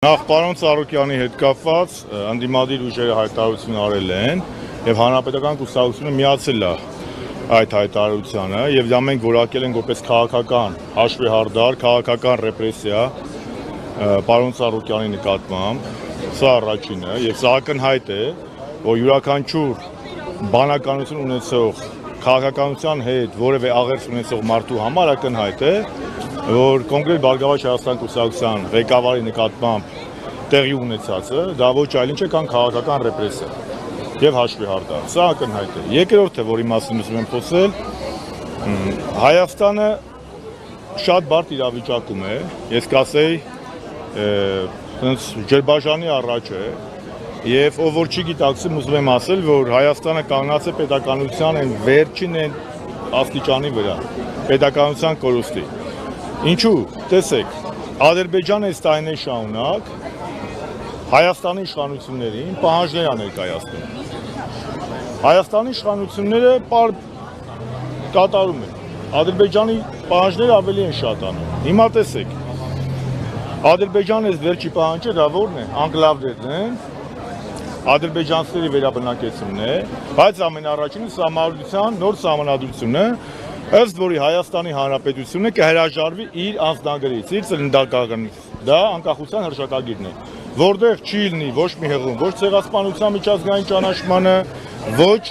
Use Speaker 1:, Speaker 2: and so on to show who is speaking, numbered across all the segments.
Speaker 1: Նախ պարոն Ծառուկյանի հետ կապված ընդդիմադիր ուժերը հայտարարություն արել են եւ հանրապետական կուսակցությունը միացել է այդ հայտարարությանը եւ դա մենք որակել ենք որպես քաղաքական հաշվեհարդար, քաղաքական ռեպրեսիա պարոն Ծառուկյանի նկատմամբ, սա առաջինը եւ սա ակնհայտ է, որ յուրաքանչյուր բանականություն ունեցող քաղաքականության հետ որևէ աղերս ունեցող մարդու համար ակնհայտ է, որ կոնկրետ Բարգավաճ Հայաստան կուսակցության ղեկավարի նկատմամբ տեղի ունեցածը դա ոչ այլ ինչ է, քան քաղաքական ռեպրեսիա եւ հաշվեհարդար։ Սա ակնհայտ է։ Երկրորդը, որի մասին ուզում եմ խոսել, Հայաստանը շատ բարդ իրավիճակում է, ես կասեի, ջրբաժանի առաջ է, եւ ով որ չի գիտակցում, ուզում եմ ասել, որ Հայաստանը կանգնած է պետականության այն վերջին աստիճանի վրա, պետականության կորուստի։ Ինչու, տեսեք, Ադրբեջանը այս տարիներ շարունակ Հայաստանի իշխանություններին պահանջներ է ներկայացնում։ Հայաստանի իշխանությունները կատարում են։ Ադրբեջանի պահանջները ավելի են շատանում։ Հիմա տեսեք, Ադրբեջանը այս վերջի պահանջը դա որն է, անկլավներն են, ադրբեջանցիների վերաբնակեցումն է, բայց ամենառաջինը սահմանադրության նոր սահմանադրությունը, ըստ որի Հայաստանի Հանրապետությունը կհրաժարվի իր անձնագրից, իր ծննդակարգից, դա անկախության հռչակագիրն է, որտեղ չի լինի ոչ մի հեղում, ոչ ցեղասպանության միջազգային ճանաչմանը, ոչ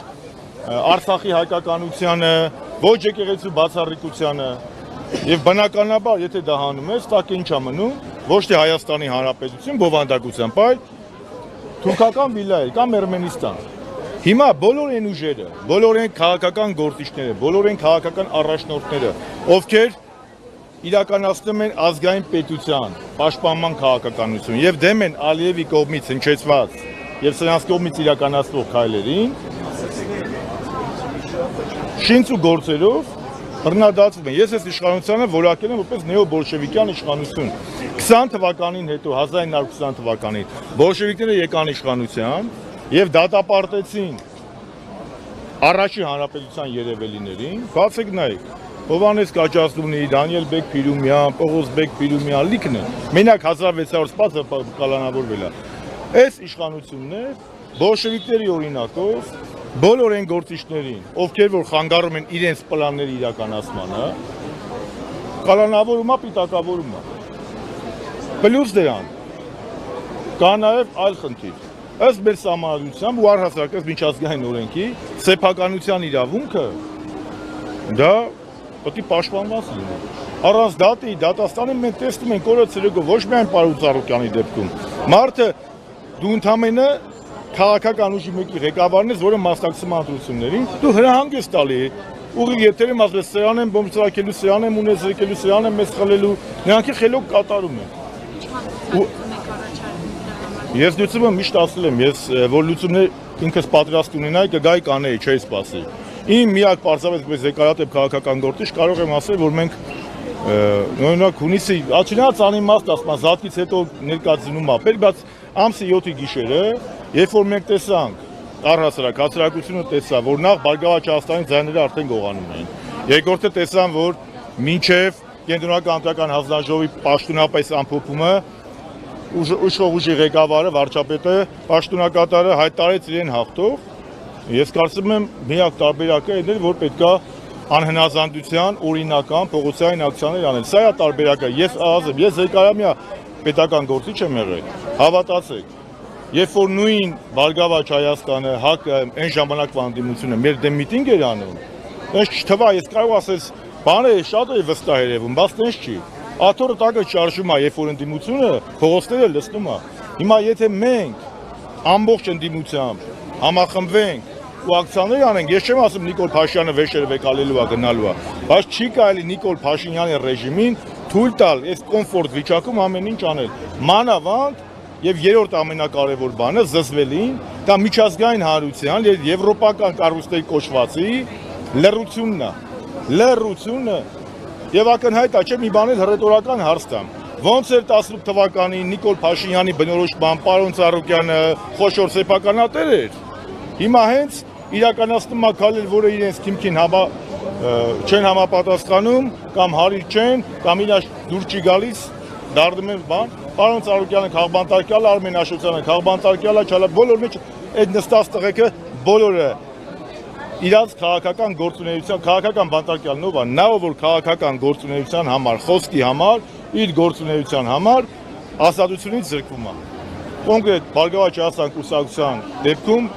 Speaker 1: Արցախի հայկականությանը, ոչ եկեղեցու բացառիկությանը, եւ բնականաբար, եթե դա հանում ես, տակ ինչ է մնում, ոչ թե Հայաստանի Հանրապետություն բովանդակությամբ, այլ թուրքական վիլայել կամ Էրմենիստան։ Հիմա բոլոր այն ուժերը, բոլոր այն քաղաքական գործիչները, բոլոր այն քաղաքական առաջնորդները, ովքեր իրականացնում են ազգային պետության պաշտպանման քաղաքականություն եւ դեմ են Ալիևի կողմից հնչեցված եւ սրանց կողմից իրականացվող քայլերին, շինց ու գործերով բռնադատվում են։ Ես այս իշխանությանը որակել եմ որպես նեոբոլշևիկյան իշխանություն։ 20 թվականին հետո 1920 թվականին բոլշևիկները եկան իշխանության եւ դատապարտեցին առաջի հանրապետության երևելիներին, բացեք նայեք, Հովհաննես Կաչասունի, Դանիել Բեկ Փիրումյան, Պողոս Բեկ Փիրումյան լիքն է, մենակ 1600 սպասը կալանավորվել է։ Այս իշխանություններ բոլշևիկների օրինակով բոլոր այն գործիչներին, ովքեր որ խանգարում են իրենց պլանների իրականացմանը, կալանավորում է, պիտակավորում է։ Պլյուս դրան կա նաև այլ խնդիր։ Ըստ մեր սահմանադրությամբ ու առհասարակ ըստ միջազգային օրենքի սեփականության իրավունքը դա պետք է պաշտպանված լինի։ Առանց դատի, դատաստանի մենք տեսնում ենք օրը ցերեկով ոչ միայն պարոն Ծառուկյանի դեպքում, մարդը դու ընդամենը քաղաքական ուժի մեկի ղեկավարն ես, որը մասնակցում է ընտրություններին, դու հրահանգ ես տալի, ուղիղ եթերում ասում ես սրան եմ բոմբ ծրակելու, սրան եմ ունես եկելու, սրան եմ մեզ խլելու, նրանք խելոք կատարում են։ Ես լուծումը միշտ ասել եմ, ես որ լուծումներ ինքս պատրաստ ունենայի, կգայի կանեի, չէի սպասի։ Իմ միակ պարզապես որպես եկարատեպ քաղաքական գործիչ կարող եմ ասել, որ մենք օրինակ հունիսի, չնայած անիմաստ ասում, զատկից հետո ներկայացնում է, բայց ամսի 7-ի գիշերը, երբ որ մենք տեսանք, առհասարակ հասարակությունը տեսավ, որ նախ Բարգավաճ Հայաստանի ձայները արդեն գողանում են։ Երկրորդը տեսան, որ մինչև Կենտրոնական անձնական հանձնաժողովի պաշտոնապես ամփոփումը ուժեղ ուժի ղեկավարը, վարչապետը, պաշտոնակատարը հայտարարեց իրեն հաղթող։ Ես կարծում եմ միակ տարբերակը այն է, որ պետքա անհնազանդության օրինական փողոցային ակցիաներ անել։ Սա է տարբերակը։ Ես ասեմ, ես երկարամյա պետական գործիչ եմ եղել։ Հավատացեք, երբ որ նույն Բարգավաճ Հայաստանը, ՀԱԿ-ը, այն ժամանակվա ընդդիմությունը մեր դեմ միտինգ էր անում, այնց չթվա, ես կարող ասես, բաները շատ է վստահ երևում, բայց այնց չի։ Աթոռը տակը շարժում է, երբ որ ընդդիմությունը փողոցները լցնում է։ Հիմա եթե մենք ամբողջ ընդդիմությամբ համախմբվենք ու ակցիաներ անենք, ես չեմ ասում Նիկոլ Փաշինյանը վեշերը վեկալելու է, գնալու է, բայց չի կարելի Նիկոլ Փաշինյանի ռեժիմին թույլ տալ այս կոմֆորտ վիճակում ամեն ինչ անել։ Մանավանդ եւ երրորդ ամենակարևոր բանը զզվելին, դա միջազգային հանրության եւ եվրոպական կառույցների կոչվածի լռությունն է։ Լռությունը եւ ակնհայտ է, չէ՞ մի բան էլ հռետորական հարց տամ։ Ոնց էր 18 թվականին Նիկոլ Փաշինյանի բնորոշմամբ պարոն Ծառուկյանը խոշոր սեփականատեր էր։ Հիմա հենց իրականացնում է քայլեր, որը իրենց թիմքին չեն համապատասխանում կամ հարիր չեն կամ իրար դուր չի գալիս, դառնում են բան, Պարոն Ծառուկյանը քաղբանտարկյալ, Արմեն Աշոտյանը քաղբանտարկյալ, չալա բոլոր մեջ այդ նստած տղեկը բոլորը իրաց քաղաքական գործունեության քաղաքական բանտարկյալն ով է, նա որ քաղաքական գործունեության համար, խոսքի համար, իր գործունեության համար ազատությունից զրկվում է։ Կոնկրետ Բարգավաճ Հայաստան կուսակցության դեպքում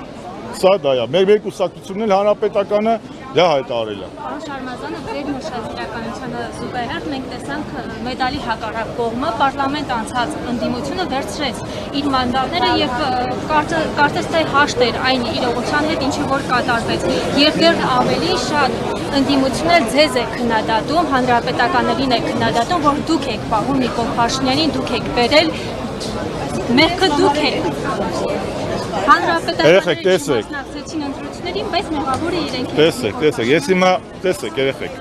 Speaker 1: սա դա է։ Մեր կուսակցությունն էլ հանրապետականը դա հայտարարել է։
Speaker 2: Պարոն Շարմազանը, ձեր նշած իրականությանը զուգահեռ մենք տեսանք մեդալի հակառակ կողմը պարլամենտ անցած ընդդիմությունը վերցրեց իր մանդատները եւ կարծես թե հաշտ էր այն իրողության հետ, ինչի որ կատարվեց։ Եվ դեռ ավելի շատ ընդդիմությունը ձեզ է քննադատում, հանրապետականներին է քննադատում, որ դուք եք պահում Նիկոլ Փաշինյանին, դուք եք բերել, մեղքը դուք եք։
Speaker 1: Երեխեք, տեսեք։
Speaker 2: Բայց մեղավորը իրենք են։
Speaker 1: Տեսեք, ես հիմա տեսեք, երեխեք։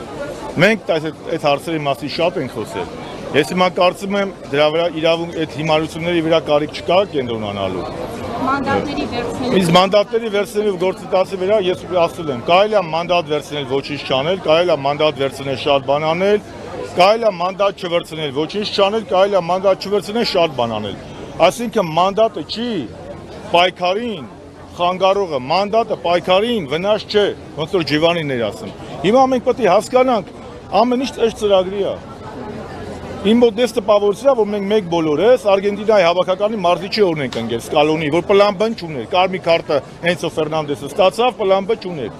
Speaker 1: Մենք այդ հարցերի մասին շատ ենք խոսել։ Ես հիմա կարծում եմ դրա վրա իրավունք այդ հիմարությունների վրա կարիք չկա կենտրոնանալու։
Speaker 2: Մանդատների վերցնելու։
Speaker 1: Իսկ մանդատների վերցնելու գործընթացի վրա ես ասել եմ, կարելի է մանդատ վերցնել ոչինչ չանել, կարելի է մանդատ վերցնել շատ բան անել, կարելի է մանդատ չվերցնել ոչինչ չանել, կարելի է մանդատ չվերցնել շատ բան անել։ Այսինքն մանդատը չի պայքարին խանգարողը, մանդատը պայքարին վնաս չէ, ոնց որ Ջիվանին էր ասում։ Հիմա մենք պետք է հասկանանք, ամեն ինչ ըստ ծրագրի է։ Իմ մոտ դες տպավորությունն է, որ մենք մեկ բոլորս Արգենտինայի հավաքականի մարզիչի օրն ենք ընկել Սկալոնի, որ պլան B չուներ, կարմիր քարտը Էնցո Ֆերնանդեսը ստացավ, պլան B չուներ։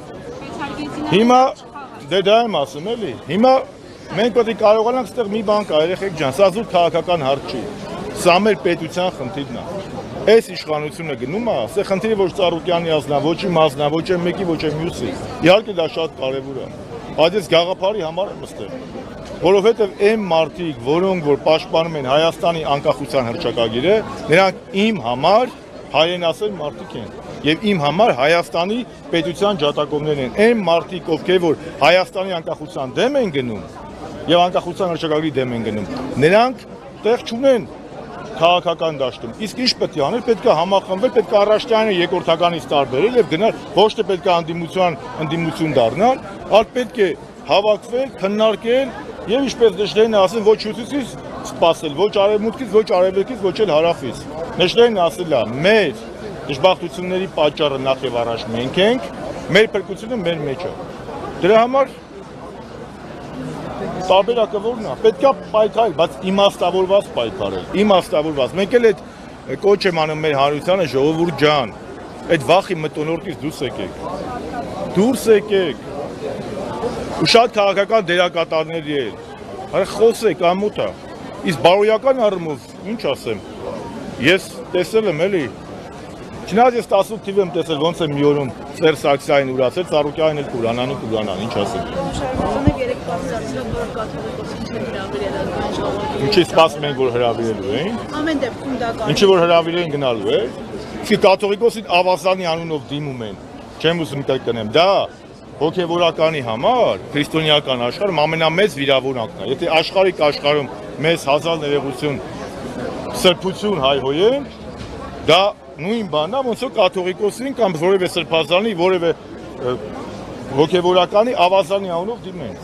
Speaker 1: Հիմա դա եմ ասում էլի։ Հիմա մենք պետք է կարողանանք այդտեղ մի բան կա, երեխեք ջան, սա զուտ քաղաքական հարց չի։ Սա մեր պետության խնդիրն է։ Այս իշխանությունը գնում է, սա խնդիրը ոչ Ծառուկյանի ազնա, ոչ իմ ազնա, ոչ եմ մեկի, ոչ եմ մյուսի։ Իհարկե դա շատ կարևոր է։ Բայց ես գաղափարի համար եմ ստեղ։ Որովհետև այն մարդիկ, որոնք որ պաշտպանում են Հայաստանի անկախության հռչակագիրը, նրանք իմ համար հայրենասեր մարդիկ են եւ իմ համար Հայաստանի պետության ջատագովներն են։ Այն մարդիկ, ովքեր որ Հայաստանի անկախության դեմ են գնում եւ անկախության հռչակագրի դեմ են գնում, նրանք տեղ չունեն քաղաքական դաշտում։ Իսկ ինչ պետք է անել, պետք է համախմբվել, պետք է առաջնայինը երկրորդականից տարբերել եւ գնալ, ոչ թե պետք է ընդդիմություն դառնալ, այլ պետք է հավաքվել, քննարկել եւ ինչպես Նեշլերն ասել, ոչ հյուսիսից սպասել, ոչ արևմուտքից, ոչ արևելքից, ոչ էլ հարավից։ Նեշլերն ասել է, մեր դժբախտությունների պատճառը նախ եւ առաջ մենք ենք, մեր փրկությունը մեր մեջ է։ Դրա համար տարբերակը որն է, պետք է պայքարել, բայց իմաստավորված պայքարել, իմաստավորված։ Մենք էլ այդ կոչ եմ անում մեր հանրությանը, ժողովուրդ ջան, այդ վախի մթնոլորտից դուրս եկեք։ Դուրս եկեք։ Ու շատ քաղաքական դերակատարների էլ։ Հələ խոսեք, ամոթ է։ Իսկ բարոյական առումով, ինչ ասեմ, ես տեսել եմ էլի, չնայած ես 18 թիվ եմ տեսել, ոնց է մի օրում Սերժ Սարգսյանին ուրացել, Ծառուկյանին էլ կուրանան, ինչ ասեմ։ Ինչի սպասում ենք, որ հրավիրելու էին։
Speaker 3: Ամեն դեպքում դա կա։
Speaker 1: Ինչի որ հրավիրեն գնալու է։ Իսկ կաթողիկոսին Ավազանի անունով դիմում են։ Չեմ ուզում կրկնեմ, դա հոգևորականի համար քրիստոնեական աշխարհում ամենամեծ վիրավորանքն է։ Եթե աշխարհում մեզ հազար ներողություն, սրբություն հայհոյեն, դա նույն բանն է, ոնց որ կաթողիկոսին կամ որևէ սրբազանի, որևէ հոգևորականի Ավազանի անունով դիմեն։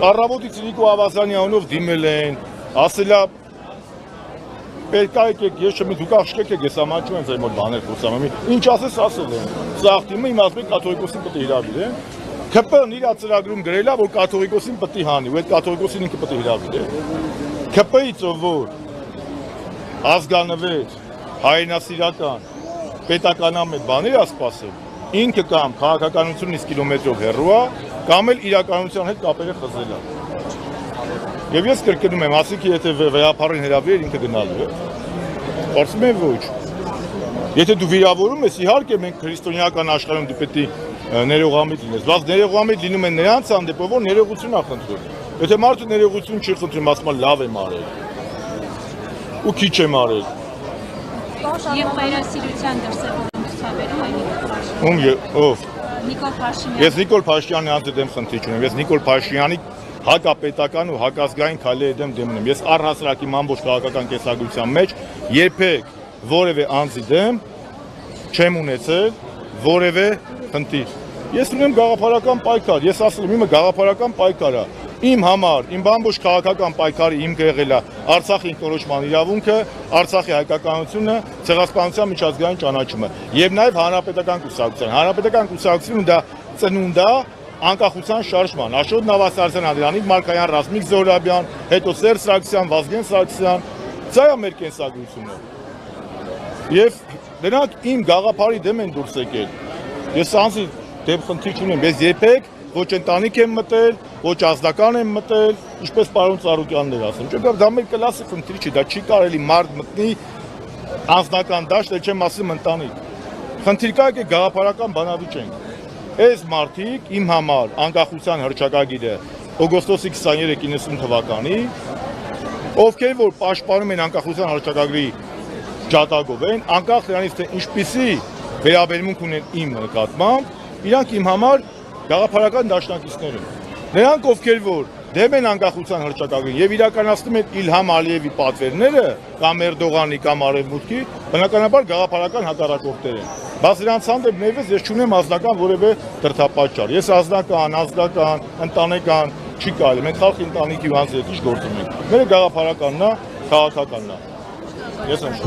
Speaker 1: Առավոտից Նիկո Ավազանի անունով դիմել են, ասել է պետք է եկեք, ես չեմ դուք աղջիկ եք, ես ամաչում եմ ձեր մոտ բաներ խոսում, ինչ ասես ասել են։ Սաղ դիմը իմ ասում են կաթողիկոսին պետք է հրավիրեն։ ՔՊ-ն իր ծրագրում գրել է, որ կաթողիկոսին պետք է հանի, ու այդ կաթողիկոսին ինքը պետք է հրավիրեն։ ՔՊ-ից որ ազգանվեր, հայրենասիրական, պետականամետ բաներ է սպասել, ինքը կամ քաղաքականությունից կիլոմետրով հեռու է, կամ էլ իրականության հետ կապերը խզել է։ Եվ ես կրկնում եմ, ասիկի եթե վեհապարին հրավիրեր ինքը գնալու է։ Կարծում եմ ոչ։ Եթե դու վիրավորում ես, իհարկե մենք քրիստոնեական աշխարհում դու պետք է ներողամիտ լինես, բայց ներողամիտ լինում են նրանց հանդեպ, որ ներողություն է խնդրում։ Եթե մարդը ներողություն չի խնդրում, ասում է լավ եմ արել։ Ու քիչ եմ արել։
Speaker 2: Եվ հայրասիրության դրսևորում ցուցաբերում է Նիկոլ Փաշինյանը։
Speaker 1: Ով։
Speaker 2: Նիկոլ Փաշինյանը։
Speaker 1: Ես Նիկոլ Փաշինյանի անձնական խնդիր չունեմ։ Ես Նիկոլ Փաշինյանի հակապետական ու հակազգային քայլերի դեմ ունեմ։ Ես առհասարակ իմ ամբողջ քաղաքական կենսագրության մեջ երբեք որևէ անձի դեմ չեմ ունեցել որևէ խնդիր։ Ես ունեմ գաղափարական պայքար։ Ես ասել եմ, իմը գաղափարական պայքար է։ Իմ համար, իմ բամբոշ քաղաքական պայքարի հիմքը եղել է Արցախի ինքնորոշման իրավունքը, Արցախի հայկականությունը, ցեղասպանության միջազգային ճանաչումը եւ նաեւ հանրապետական կուսակցության։ Հանրապետական կուսակցությունը դա ծնունդ է անկախության շարժման, Աշոտ Նավասարսյան, Անդրանիկ Մարկայան, Ռազմիկ Զոհրաբյան, հետո Սերժ Սարգսյան, Վազգեն Սարգսյան, դա է մեր կենսագրությունը։ Եվ նրանք իմ գաղափարի դեմ են դուրս եկել։ Ես անձի դեմ խնդիր չունեմ, ես երբեք ոչ ընտանիք եմ մտել, ոչ ազնական եմ մտել, ինչպես պարոն Ծառուկյանն էր ասում։ Չէ՞ դա մեր կլասի խնդիր չի, դա չի կարելի մարդ մտնի անձնական դաշտ, էլ չեմ ասում ընտանիք։ Խնդիր կա է գաղափարական բանավիճենք։ Այս մարդիկ իմ համար անկախության հռչակագիրը օգոստոսի 23-90 թվականի, ովքեր որ պաշտպանում են անկախության հռչակագրի ջատագով են, անկախ նրանից թե ինչպիսի վերաբերմունք ունեն իմ նկատմամբ, իրանք իմ համար գաղափարական դաշնակիցներ են։ Նրանք ովքեր որ դեմ են անկախության հռչակագրին եւ իրականացնում են Իլհամ Ալիևի պատվերները կամ Էրդողանի կամ Արևմուտքի, բնականաբար գաղափարական հակառակորդներ են։ Բայց նրանց հանդեպ ներվես ես չունեմ ազնական որևէ դրդապատճառ։ Ես ազնական, ընտանեկան չի կարելի։ Մենք խալքի ընտանիքի հանձ հետ ինչ գործում ենք։ Մեր գաղափարականն է, քաղաքականն է։ Ես եմ